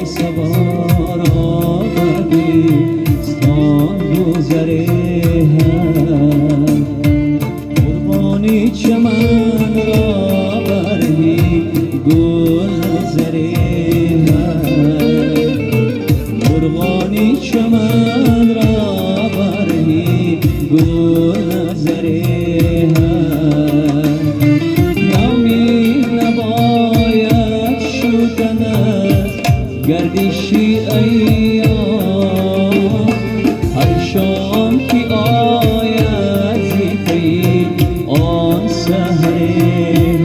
سوار آبادستان گذره مرغانی چمن را برهی گل نظره مرغانی چمن را برهی گل نظره گردشی ایام هر شام که آید زیپی آن سهره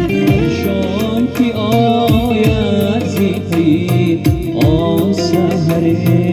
هر شام که آید زیپی آن سهره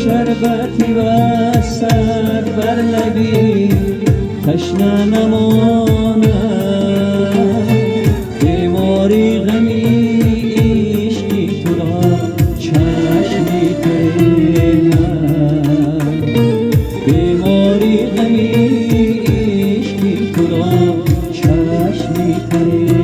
شربتی و سر بر لبی تشنه نماند بیماری غمی عشقی تو را چشمی ترهد بیماری غمی عشقی تو را چشمی ترهد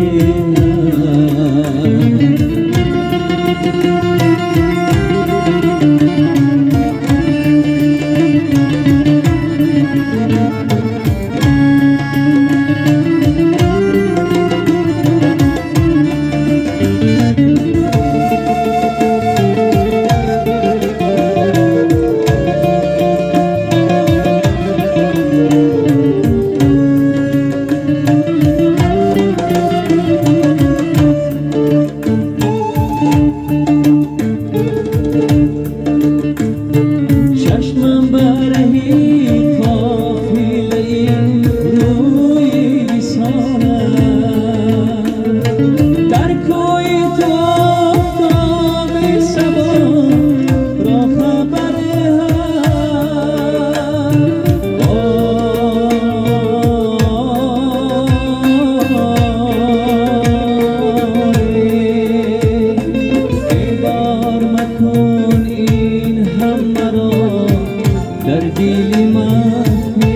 در دل مخفی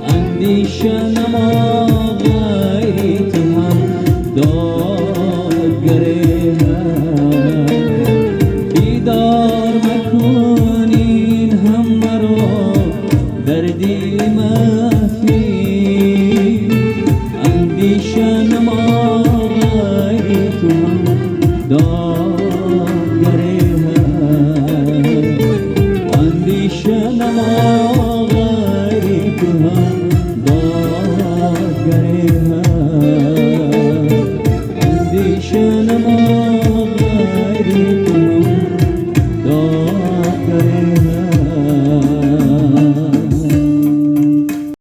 اندیشه نما غیری تو هم دادگره بیدار مکن این هم مرا در دل مخفی